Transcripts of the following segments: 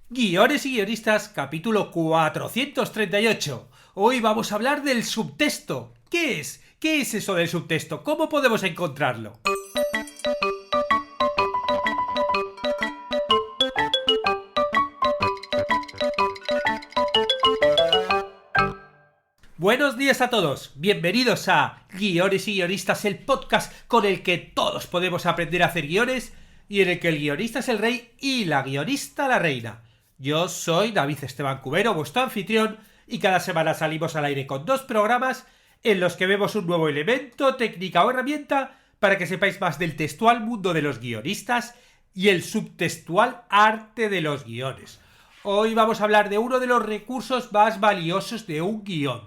Guiones y guionistas, capítulo 438. Hoy vamos a hablar del subtexto. ¿Qué es? ¿Qué es eso del subtexto? ¿Cómo podemos encontrarlo? Buenos días a todos, bienvenidos a Guiones y Guionistas, el podcast con el que todos podemos aprender a hacer guiones y en el que el guionista es el rey y la guionista la reina. Yo soy David Esteban Cubero, vuestro anfitrión, y cada semana salimos al aire con 2 programas en los que vemos un nuevo elemento, técnica o herramienta para que sepáis más del textual mundo de los guionistas y el subtextual arte de los guiones. Hoy vamos a hablar de uno de los recursos más valiosos de un guión,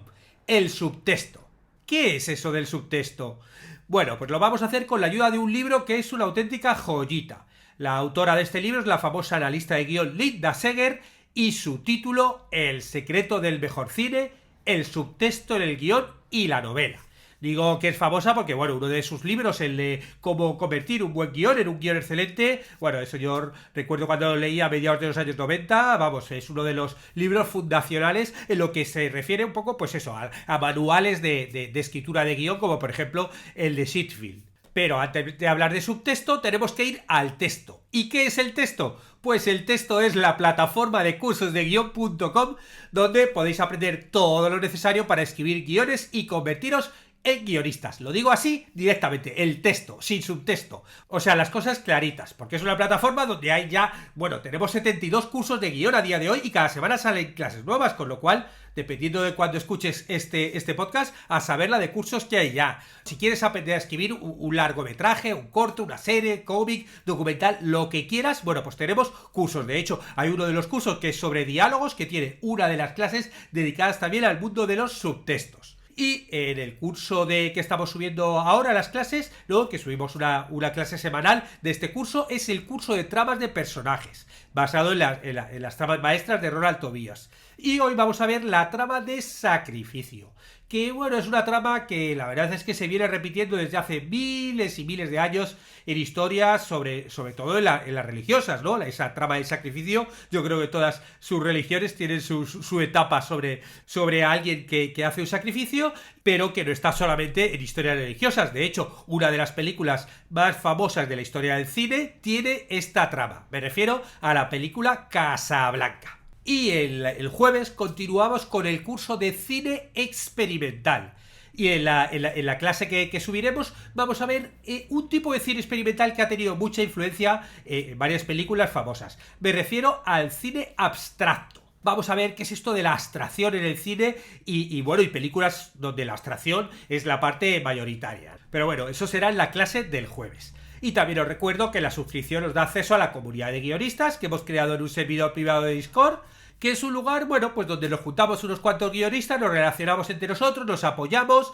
el subtexto. ¿Qué es eso del subtexto? Bueno, pues lo vamos a hacer con la ayuda de un libro que es una auténtica joyita. La autora de este libro es la famosa analista de guión Linda Seger y su título El secreto del mejor cine, el subtexto en el guión y la novela. Digo que es famosa porque, bueno, uno de sus libros, el de cómo convertir un buen guión en un guión excelente, bueno, eso yo recuerdo cuando lo leí a mediados de los años 90, vamos, es uno de los libros fundacionales en lo que se refiere un poco, pues eso, a manuales de escritura de guión, como por ejemplo el de Sheffield. Pero antes de hablar de subtexto, tenemos que ir al texto. ¿Y qué es el texto? Pues el texto es la plataforma de cursosdeguion.com donde podéis aprender todo lo necesario para escribir guiones y convertiros en guionistas. Lo digo así directamente, el texto, sin subtexto. O sea, las cosas claritas, porque es una plataforma donde hay ya, bueno, tenemos 72 cursos de guión a día de hoy y cada semana salen clases nuevas, con lo cual, dependiendo de cuándo escuches este podcast, a saber la de cursos que hay ya. Si quieres aprender a escribir un largometraje, un corto, una serie, cómic, documental, lo que quieras, bueno, pues tenemos cursos. De hecho, hay uno de los cursos que es sobre diálogos, que tiene una de las clases dedicadas también al mundo de los subtextos. Y en el curso que estamos subiendo ahora las clases, ¿no? Que subimos una clase semanal de este curso, es el curso de tramas de personajes, basado en las tramas maestras de Ronald Tobias. Y hoy vamos a ver la trama de sacrificio, que bueno, es una trama que la verdad es que se viene repitiendo desde hace miles y miles de años en historias, sobre todo en las religiosas, ¿no? Esa trama del sacrificio, yo creo que todas sus religiones tienen su etapa sobre alguien que hace un sacrificio, pero que no está solamente en historias religiosas. De hecho, una de las películas más famosas de la historia del cine tiene esta trama. Me refiero a la película Casablanca. Y el jueves continuamos con el curso de cine experimental. Y en la clase que subiremos vamos a ver un tipo de cine experimental que ha tenido mucha influencia en varias películas famosas. Me refiero al cine abstracto. Vamos a ver qué es esto de la abstracción en el cine y bueno, y películas donde la abstracción es la parte mayoritaria. Pero bueno, eso será en la clase del jueves. Y también os recuerdo que la suscripción os da acceso a la comunidad de guionistas que hemos creado en un servidor privado de Discord, que es un lugar, bueno, pues donde nos juntamos unos cuantos guionistas, nos relacionamos entre nosotros, nos apoyamos,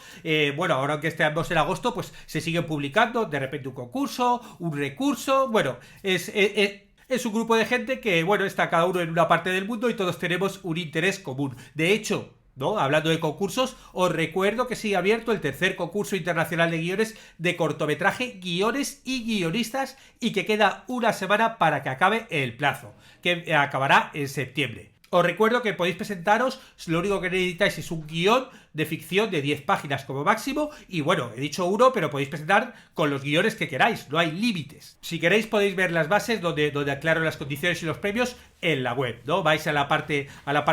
bueno, ahora que estamos en agosto, pues se siguen publicando, de repente un concurso, un recurso, bueno, es un grupo de gente que, bueno, está cada uno en una parte del mundo y todos tenemos un interés común. De hecho, ¿no? Hablando de concursos, os recuerdo que sigue abierto el tercer concurso internacional de guiones de cortometraje, guiones y guionistas, y que queda una semana para que acabe el plazo, que acabará en septiembre. Os recuerdo que podéis presentaros, lo único que necesitáis es un guión de ficción de 10 páginas como máximo, y bueno, he dicho uno, pero podéis presentar con los guiones que queráis, no hay límites. Si queréis podéis ver las bases donde aclaro las condiciones y los premios en la web, ¿no? Vais a la parte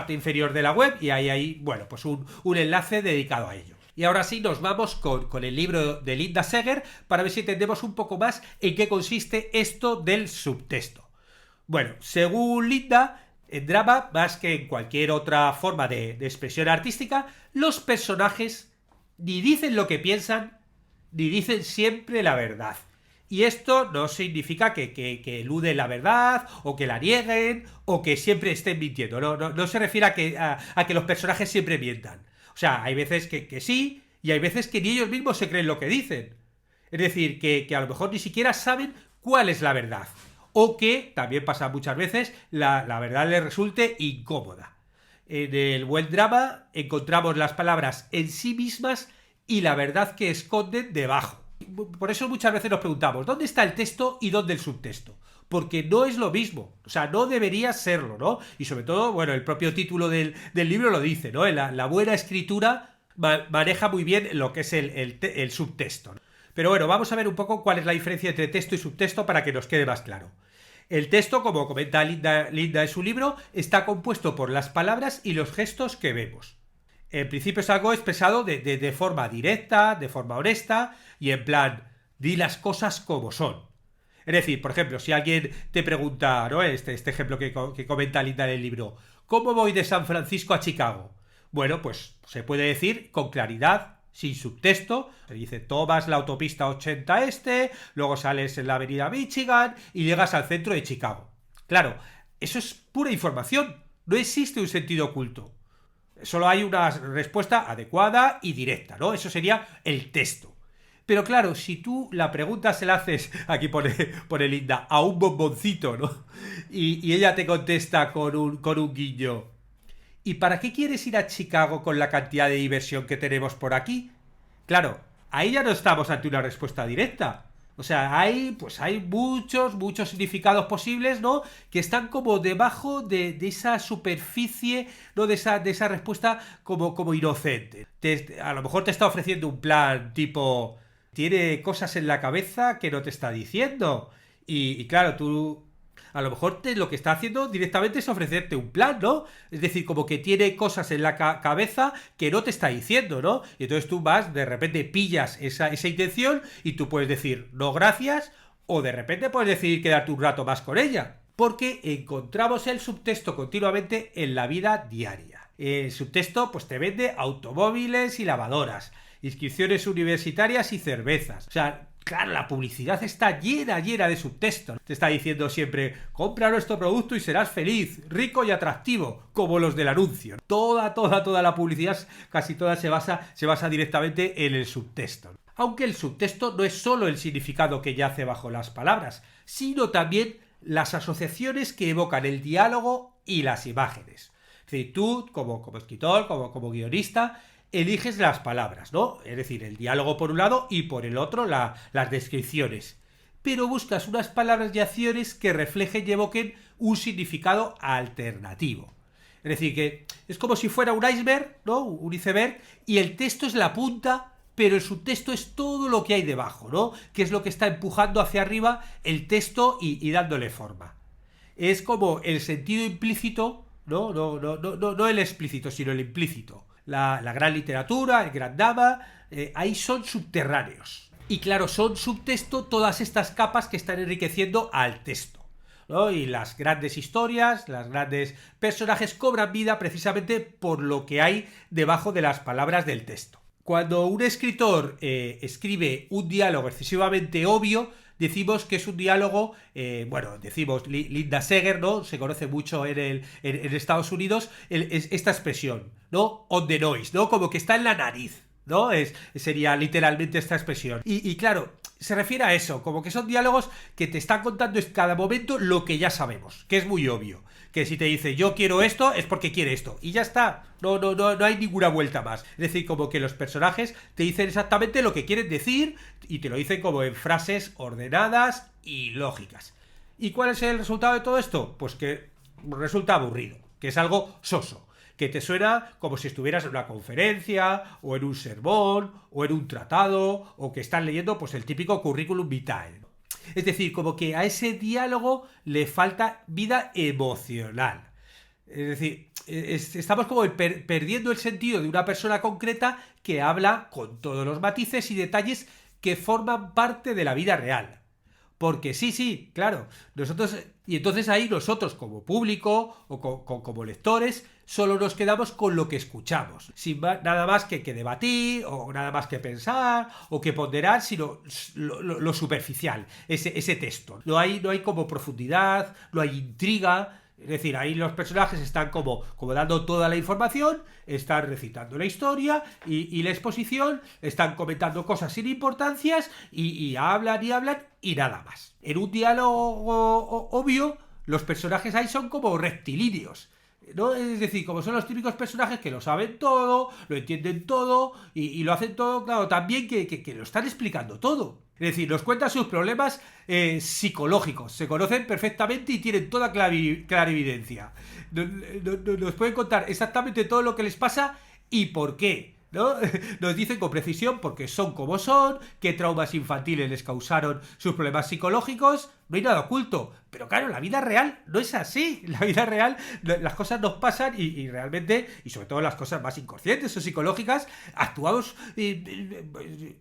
inferior de la web y hay bueno, pues un enlace dedicado a ello. Y ahora sí nos vamos con el libro de Linda Seger para ver si entendemos un poco más en qué consiste esto del subtexto. Bueno, según Linda, en drama, más que en cualquier otra forma de expresión artística, los personajes ni dicen lo que piensan, ni dicen siempre la verdad. Y esto no significa que eluden la verdad, o que la nieguen, o que siempre estén mintiendo. No se refiere a que los personajes siempre mientan. O sea, hay veces que sí, y hay veces que ni ellos mismos se creen lo que dicen. Es decir, que a lo mejor ni siquiera saben cuál es la verdad. O que, también pasa muchas veces, la verdad les resulte incómoda. En el buen drama encontramos las palabras en sí mismas y la verdad que esconden debajo. Por eso muchas veces nos preguntamos, ¿dónde está el texto y dónde el subtexto? porque no es lo mismo, o sea, no debería serlo, ¿no? Y sobre todo, bueno, el propio título del libro lo dice, ¿no? La buena escritura maneja muy bien lo que es el subtexto, ¿no? Pero bueno, vamos a ver un poco cuál es la diferencia entre texto y subtexto para que nos quede más claro. El texto, como comenta Linda en su libro, está compuesto por las palabras y los gestos que vemos. En principio es algo expresado de forma directa, de forma honesta y en plan, di las cosas como son. Es decir, por ejemplo, si alguien te pregunta, ¿no? Este ejemplo que comenta Linda en el libro, ¿cómo voy de San Francisco a Chicago? Bueno, pues se puede decir con claridad, sin subtexto. Se dice, tomas la autopista 80 este, luego sales en la avenida Michigan y llegas al centro de Chicago. Claro, eso es pura información, no existe un sentido oculto. Solo hay una respuesta adecuada y directa, ¿no? Eso sería el texto. Pero claro, si tú la pregunta se la haces, aquí pone Linda, a un bomboncito, ¿no? Y ella te contesta con un guiño. ¿Y para qué quieres ir a Chicago con la cantidad de diversión que tenemos por aquí? Claro, ahí ya no estamos ante una respuesta directa. O sea, hay muchos significados posibles, ¿no? Que están como debajo de esa superficie, ¿no? De esa respuesta como inocente. A lo mejor te está ofreciendo un plan tipo, tiene cosas en la cabeza que no te está diciendo. Y claro, tú a lo mejor lo que está haciendo directamente es ofrecerte un plan, ¿no? Es decir, como que tiene cosas en la cabeza que no te está diciendo, ¿no? Y entonces tú vas, de repente pillas esa intención y tú puedes decir no gracias, o de repente puedes decidir quedarte un rato más con ella. Porque encontramos el subtexto continuamente en la vida diaria. El subtexto pues te vende automóviles y lavadoras, inscripciones universitarias y cervezas. O sea, claro, la publicidad está llena de subtextos. Te está diciendo siempre, compra nuestro producto y serás feliz, rico y atractivo, como los del anuncio. Toda la publicidad, casi toda se basa directamente en el subtexto. Aunque el subtexto no es solo el significado que yace bajo las palabras, sino también las asociaciones que evocan el diálogo y las imágenes. Es decir, tú, como escritor, como guionista, eliges las palabras, ¿no? Es decir, el diálogo por un lado y por el otro las descripciones. Pero buscas unas palabras y acciones que reflejen y evoquen un significado alternativo. Es decir, que es como si fuera un iceberg, ¿no? Un iceberg, y el texto es la punta, pero el subtexto es todo lo que hay debajo, ¿no? Que es lo que está empujando hacia arriba el texto y dándole forma. Es como el sentido implícito, no el explícito, sino el implícito. La gran literatura, el gran drama, ahí son subterráneos. Y claro, son subtexto todas estas capas que están enriqueciendo al texto, ¿no? Y las grandes historias, los grandes personajes cobran vida precisamente por lo que hay debajo de las palabras del texto. Cuando un escritor escribe un diálogo excesivamente obvio, decimos que es un diálogo, decimos Linda Seger, ¿no? Se conoce mucho en Estados Unidos esta expresión, ¿no? On the nose, ¿no? Como que está en la nariz, ¿no? Sería literalmente esta expresión. Y claro, se refiere a eso, como que son diálogos que te están contando en cada momento lo que ya sabemos, que es muy obvio. Que si te dice yo quiero esto, es porque quiere esto. Y ya está. No hay ninguna vuelta más. Es decir, como que los personajes te dicen exactamente lo que quieren decir y te lo dicen como en frases ordenadas y lógicas. ¿Y cuál es el resultado de todo esto? Pues que resulta aburrido, que es algo soso, que te suena como si estuvieras en una conferencia, o en un sermón, o en un tratado, o que estás leyendo pues el típico currículum vitae. Es decir, como que a ese diálogo le falta vida emocional. Es decir, estamos como perdiendo el sentido de una persona concreta que habla con todos los matices y detalles que forman parte de la vida real. Porque sí, claro, y entonces ahí nosotros como público o como lectores solo nos quedamos con lo que escuchamos, sin nada más que debatir o nada más que pensar o que ponderar, sino lo superficial, ese texto. No hay como profundidad, no hay intriga. Es decir, ahí los personajes están como dando toda la información, están recitando la historia y la exposición, están comentando cosas sin importancias y hablan y nada más. En un diálogo obvio, los personajes ahí son como rectilíneos. ¿no? Es decir, como son los típicos personajes que lo saben todo, lo entienden todo y lo hacen todo, claro, también que lo están explicando todo. Es decir, nos cuentan sus problemas psicológicos, se conocen perfectamente y tienen toda clarividencia. Nos pueden contar exactamente todo lo que les pasa y por qué, ¿no? Nos dicen con precisión porque son como son, qué traumas infantiles les causaron sus problemas psicológicos, no hay nada oculto. Pero claro, la vida real no es así. La vida real, las cosas nos pasan y realmente, y sobre todo las cosas más inconscientes o psicológicas, actuamos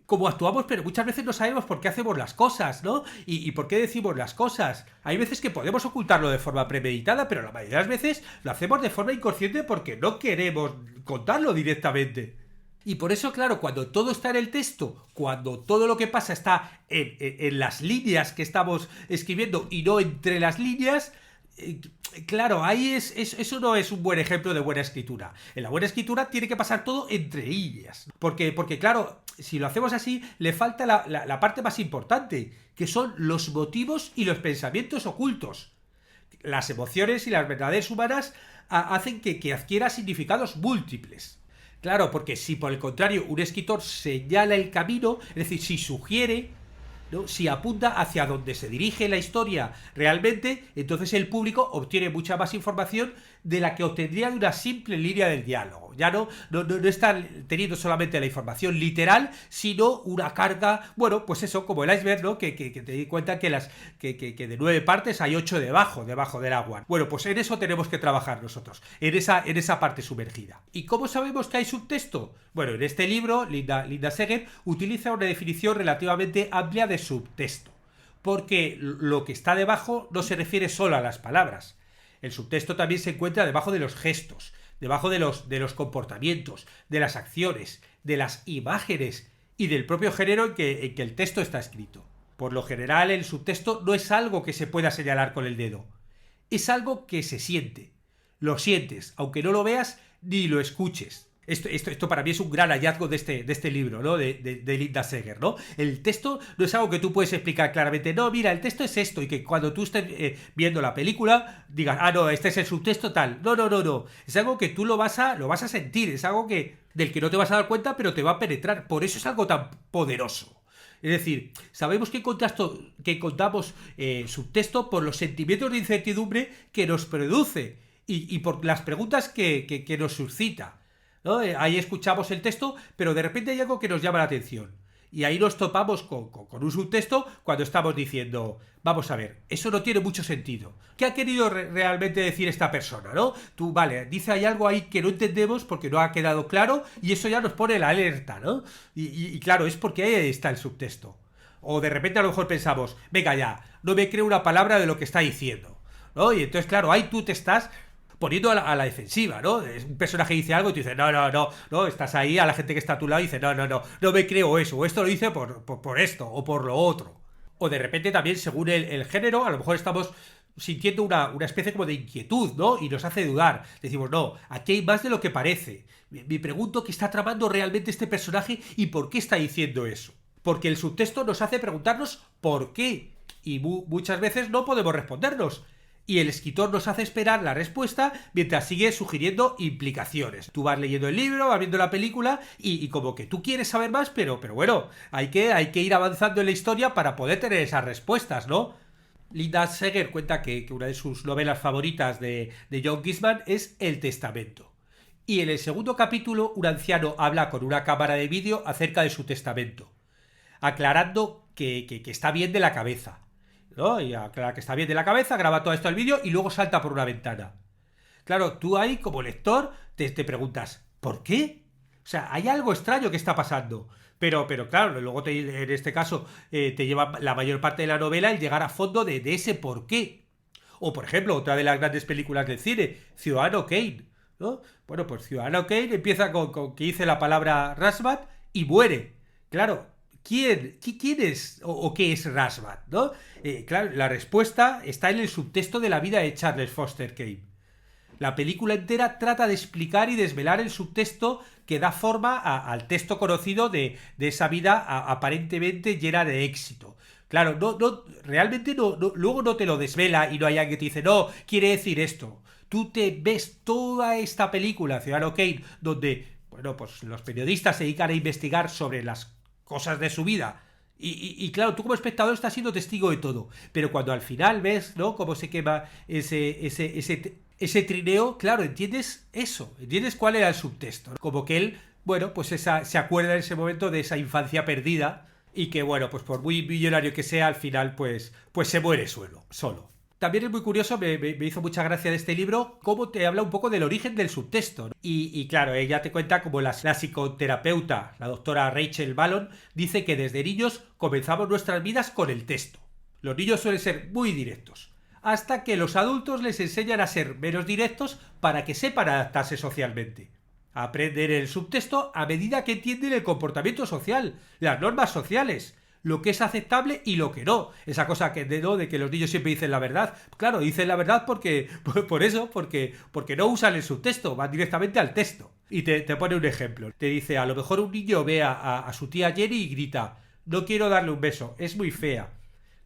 como actuamos, pero muchas veces no sabemos por qué hacemos las cosas, ¿no? Y por qué decimos las cosas. Hay veces que podemos ocultarlo de forma premeditada, pero la mayoría de las veces lo hacemos de forma inconsciente porque no queremos contarlo directamente. Y por eso, claro, cuando todo está en el texto, cuando todo lo que pasa está en las líneas que estamos escribiendo y no entre las líneas, claro, ahí eso no es un buen ejemplo de buena escritura. En la buena escritura tiene que pasar todo entre líneas. Porque claro, si lo hacemos así, le falta la parte más importante, que son los motivos y los pensamientos ocultos. Las emociones y las verdades humanas hacen que adquiera significados múltiples. Claro, porque si por el contrario un escritor señala el camino, es decir, si sugiere, ¿no? Si apunta hacia donde se dirige la historia realmente, entonces el público obtiene mucha más información de la que obtendría de una simple línea del diálogo. Ya no están teniendo solamente la información literal, sino una carga, bueno, pues eso, como el iceberg, ¿no? Que te di cuenta que de 9 partes hay 8 debajo del agua. Bueno, pues en eso tenemos que trabajar nosotros, en esa parte sumergida. ¿Y cómo sabemos que hay subtexto? Bueno, en este libro, Linda Seger utiliza una definición relativamente amplia de subtexto, porque lo que está debajo no se refiere solo a las palabras. El subtexto también se encuentra debajo de los gestos, debajo de los comportamientos, de las acciones, de las imágenes y del propio género en que el texto está escrito. Por lo general, el subtexto no es algo que se pueda señalar con el dedo, es algo que se siente. Lo sientes, aunque no lo veas ni lo escuches. Esto para mí es un gran hallazgo de este libro, ¿no? De Linda Seger, ¿no? El texto no es algo que tú puedes explicar claramente. No, mira, el texto es esto. Y que cuando tú estés viendo la película, digas, ah, no, este es el subtexto tal. No. Es algo que tú lo vas a sentir. Es algo del que no te vas a dar cuenta, pero te va a penetrar. Por eso es algo tan poderoso. Es decir, sabemos que contamos subtexto por los sentimientos de incertidumbre que nos produce y por las preguntas que nos suscita, ¿no? Ahí escuchamos el texto, pero de repente hay algo que nos llama la atención. Y ahí nos topamos con un subtexto cuando estamos diciendo, vamos a ver, eso no tiene mucho sentido. ¿Qué ha querido realmente decir esta persona, no? Tú, vale, dice hay algo ahí que no entendemos porque no ha quedado claro y eso ya nos pone la alerta, ¿no? Y claro, es porque ahí está el subtexto. O de repente a lo mejor pensamos, venga ya, no me creo una palabra de lo que está diciendo, ¿no? Y entonces, claro, ahí tú te estás poniendo a la defensiva, ¿no? Un personaje dice algo y tú dices, no, estás ahí, a la gente que está a tu lado y dice, no me creo eso, o esto lo dice por esto, o por lo otro. O de repente también, según el género, a lo mejor estamos sintiendo una especie como de inquietud, ¿no? Y nos hace dudar. Decimos, no, aquí hay más de lo que parece. Me pregunto qué está tramando realmente este personaje y por qué está diciendo eso. Porque el subtexto nos hace preguntarnos por qué. Y muchas veces no podemos respondernos. Y el escritor nos hace esperar la respuesta mientras sigue sugiriendo implicaciones. Tú vas leyendo el libro, vas viendo la película y como que tú quieres saber más, pero bueno, hay que ir avanzando en la historia para poder tener esas respuestas, ¿no? Linda Seger cuenta que una de sus novelas favoritas de John Grisman es El Testamento. Y en el segundo capítulo, un anciano habla con una cámara de vídeo acerca de su testamento, aclarando que está bien de la cabeza, ¿no? Y aclara que está bien de la cabeza, graba todo esto al vídeo y luego salta por una ventana. Claro, tú ahí como lector te preguntas, ¿por qué? O sea, hay algo extraño que está pasando. Pero claro, luego en este caso te lleva la mayor parte de la novela el llegar a fondo de ese por qué. O por ejemplo, otra de las grandes películas del cine, Ciudadano Kane, ¿no? Bueno, pues Ciudadano Kane empieza con que dice la palabra Rashbat y muere. Claro, ¿quién es o qué es Rashbat, ¿no? Claro, la respuesta está en el subtexto de la vida de Charles Foster Kane. La película entera trata de explicar y desvelar el subtexto que da forma al texto conocido de esa vida aparentemente llena de éxito. Claro, realmente luego no te lo desvela y no hay alguien que te dice, no, quiere decir esto. tú te ves toda esta película, Ciudadano Kane, donde, bueno, pues los periodistas se dedican a investigar sobre las cosas de su vida. Y claro, tú como espectador estás siendo testigo de todo. Pero cuando al final ves, ¿no?, cómo se quema ese trineo, claro, entiendes eso. Entiendes cuál era el subtexto, ¿no? Como que él, bueno, pues se acuerda en ese momento de esa infancia perdida y que, bueno, pues por muy millonario que sea, al final, pues se muere solo. También es muy curioso, me hizo mucha gracia de este libro, cómo te habla un poco del origen del subtexto, ¿no? Y claro, ella te cuenta como la psicoterapeuta, la doctora Rachel Ballon, dice que desde niños comenzamos nuestras vidas con el texto. Los niños suelen ser muy directos, hasta que los adultos les enseñan a ser menos directos para que sepan adaptarse socialmente. Aprenden el subtexto a medida que entienden el comportamiento social, las normas sociales, lo que es aceptable y lo que no. Esa cosa que de que los niños siempre dicen la verdad. Claro, dicen la verdad porque no usan el subtexto, van directamente al texto. Y te pone un ejemplo. Te dice, a lo mejor un niño ve a su tía Jenny y grita, no quiero darle un beso, es muy fea.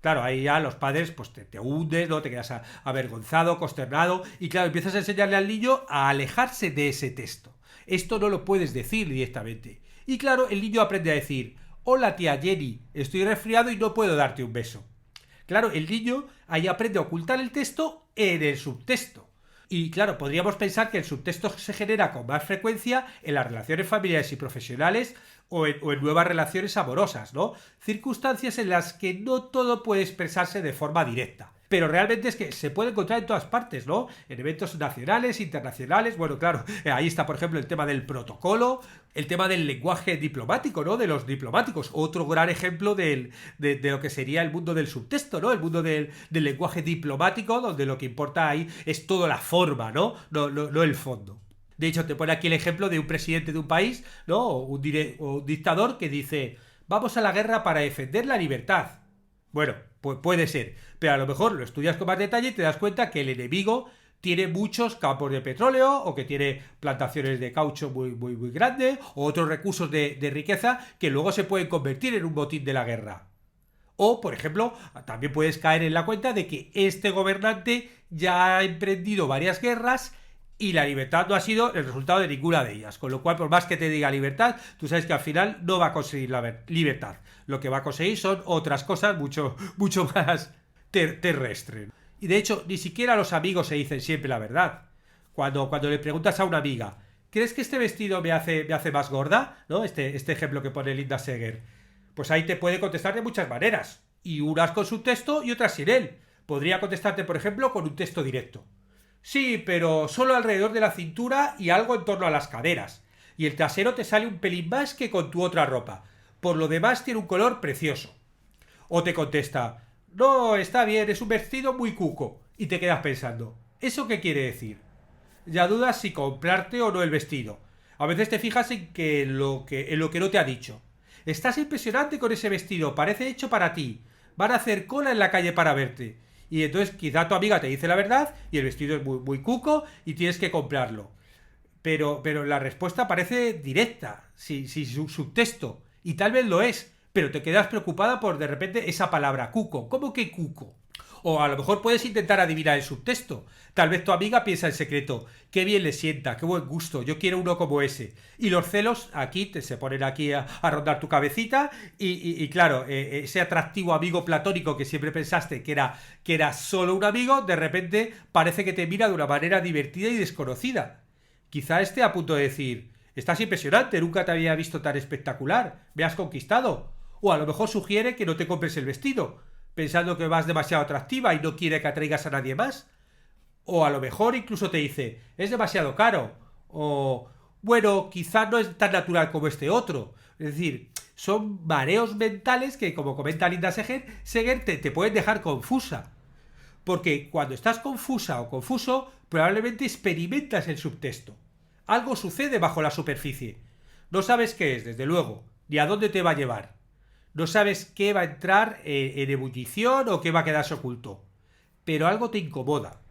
Claro, ahí ya los padres pues te hundes, ¿no? Te quedas avergonzado, consternado, y claro, empiezas a enseñarle al niño a alejarse de ese texto. Esto no lo puedes decir directamente. Y claro, el niño aprende a decir, hola tía Jenny, estoy resfriado y no puedo darte un beso. Claro, el niño ahí aprende a ocultar el texto en el subtexto. Y claro, podríamos pensar que el subtexto se genera con más frecuencia en las relaciones familiares y profesionales o en nuevas relaciones amorosas, ¿no? Circunstancias en las que no todo puede expresarse de forma directa. Pero realmente es que se puede encontrar en todas partes, ¿no? En eventos nacionales, internacionales, bueno, claro, ahí está, por ejemplo, el tema del protocolo, el tema del lenguaje diplomático, ¿no? De los diplomáticos, otro gran ejemplo de lo que sería el mundo del subtexto, ¿no? El mundo del lenguaje diplomático, donde lo que importa ahí es toda la forma, ¿no? No el fondo. De hecho, te pone aquí el ejemplo de un presidente de un país, ¿no? O un dictador que dice, vamos a la guerra para defender la libertad. Bueno, pues puede ser, pero a lo mejor lo estudias con más detalle y te das cuenta que el enemigo tiene muchos campos de petróleo o que tiene plantaciones de caucho muy grandes o otros recursos de riqueza que luego se pueden convertir en un botín de la guerra. O, por ejemplo, también puedes caer en la cuenta de que este gobernante ya ha emprendido varias guerras y la libertad no ha sido el resultado de ninguna de ellas. Con lo cual, por más que te diga libertad, tú sabes que al final no va a conseguir la libertad. Lo que va a conseguir son otras cosas mucho más terrestres. Y de hecho, ni siquiera los amigos se dicen siempre la verdad. Cuando le preguntas a una amiga, ¿crees que este vestido me hace más gorda? ¿No? Este ejemplo que pone Linda Seger. Pues ahí te puede contestar de muchas maneras. Y unas con su texto y otras sin él. Podría contestarte, por ejemplo, con un texto directo. Sí, pero solo alrededor de la cintura y algo en torno a las caderas. Y el trasero te sale un pelín más que con tu otra ropa. Por lo demás tiene un color precioso. O te contesta, no, está bien, es un vestido muy cuco. Y te quedas pensando, ¿eso qué quiere decir? Ya dudas si comprarte o no el vestido. A veces te fijas en lo que no te ha dicho. Estás impresionante con ese vestido, parece hecho para ti. Van a hacer cola en la calle para verte. Y entonces quizá tu amiga te dice la verdad y el vestido es muy cuco y tienes que comprarlo. Pero la respuesta parece directa, sin subtexto. Y tal vez lo es, pero te quedas preocupada por de repente esa palabra, cuco. ¿Cómo que cuco? O a lo mejor puedes intentar adivinar el subtexto. Tal vez tu amiga piensa en secreto, qué bien le sienta, qué buen gusto, yo quiero uno como ese. Y los celos aquí se ponen aquí a rondar tu cabecita y claro, ese atractivo amigo platónico que siempre pensaste que era solo un amigo, de repente parece que te mira de una manera divertida y desconocida. Quizá esté a punto de decir, estás impresionante, nunca te había visto tan espectacular, me has conquistado. O a lo mejor sugiere que no te compres el vestido, pensando que vas demasiado atractiva y no quiere que atraigas a nadie más. O a lo mejor incluso te dice, es demasiado caro. O, bueno, quizá no es tan natural como este otro. Es decir, son mareos mentales que, como comenta Linda Seger, te pueden dejar confusa. Porque cuando estás confusa o confuso, probablemente experimentas el subtexto. Algo sucede bajo la superficie. No sabes qué es, desde luego, ni a dónde te va a llevar. No sabes qué va a entrar en ebullición o qué va a quedarse oculto. Pero algo te incomoda.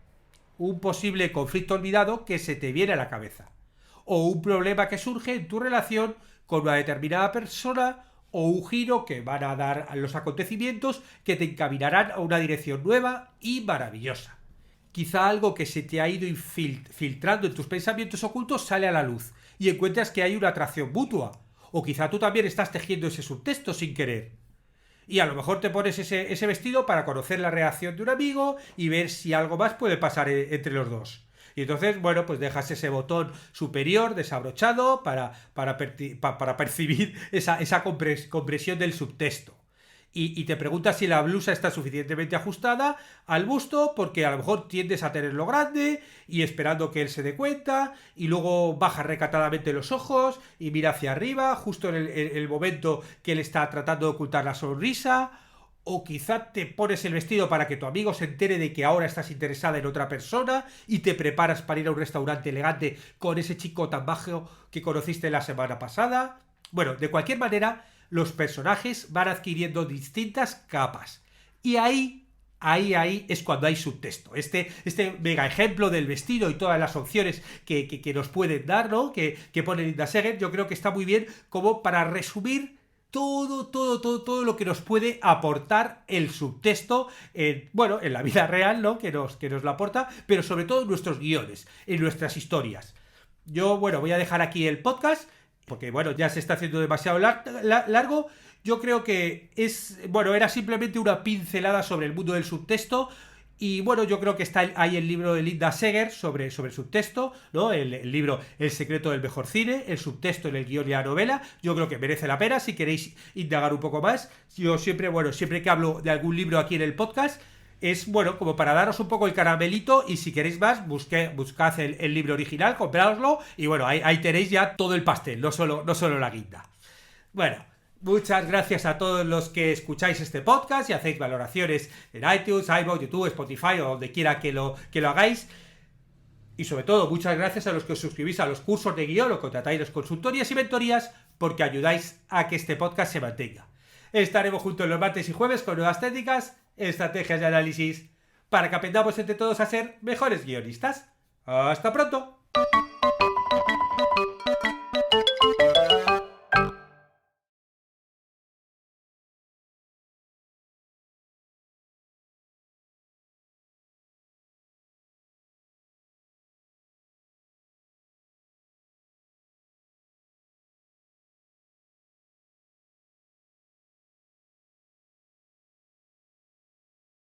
Un posible conflicto olvidado que se te viene a la cabeza. O un problema que surge en tu relación con una determinada persona o un giro que van a dar a los acontecimientos que te encaminarán a una dirección nueva y maravillosa. quizá algo que se te ha ido filtrando en tus pensamientos ocultos sale a la luz y encuentras que hay una atracción mutua. O quizá tú también estás tejiendo ese subtexto sin querer. Y a lo mejor te pones ese vestido para conocer la reacción de un amigo y ver si algo más puede pasar entre los dos. Y entonces, bueno, pues dejas ese botón superior desabrochado para percibir esa compresión del subtexto. Y te preguntas si la blusa está suficientemente ajustada al busto, porque a lo mejor tiendes a tenerlo grande y esperando que él se dé cuenta, y luego baja recatadamente los ojos y mira hacia arriba, justo en el momento que él está tratando de ocultar la sonrisa. O quizá te pones el vestido para que tu amigo se entere de que ahora estás interesada en otra persona y te preparas para ir a un restaurante elegante con ese chico tan bajo que conociste la semana pasada. Bueno, de cualquier manera, los personajes van adquiriendo distintas capas. Y ahí es cuando hay subtexto. Este mega ejemplo del vestido y todas las opciones que nos pueden dar, ¿no? Que pone Linda Seger, yo creo que está muy bien como para resumir todo lo que nos puede aportar el subtexto en la vida real, ¿no? Que nos lo aporta, pero sobre todo en nuestros guiones, en nuestras historias. Yo, voy a dejar aquí el podcast, porque, ya se está haciendo demasiado largo. Yo creo que era simplemente una pincelada sobre el mundo del subtexto. Y yo creo que está ahí el libro de Linda Seger sobre el subtexto, ¿no? El libro El secreto del mejor cine, el subtexto en el guión y la novela. Yo creo que merece la pena si queréis indagar un poco más. Yo siempre que hablo de algún libro aquí en el podcast, es como para daros un poco el caramelito, y si queréis más, buscad el libro original, comprádoslo, y ahí tenéis ya todo el pastel, no solo la guinda. Muchas gracias a todos los que escucháis este podcast y hacéis valoraciones en iTunes, iVoox, YouTube, Spotify o donde quiera que lo hagáis. Y sobre todo, muchas gracias a los que os suscribís a los cursos de guión o contratáis las consultorías y mentorías, porque ayudáis a que este podcast se mantenga. Estaremos juntos los martes y jueves con nuevas técnicas, estrategias de análisis, para que aprendamos entre todos a ser mejores guionistas. ¡Hasta pronto!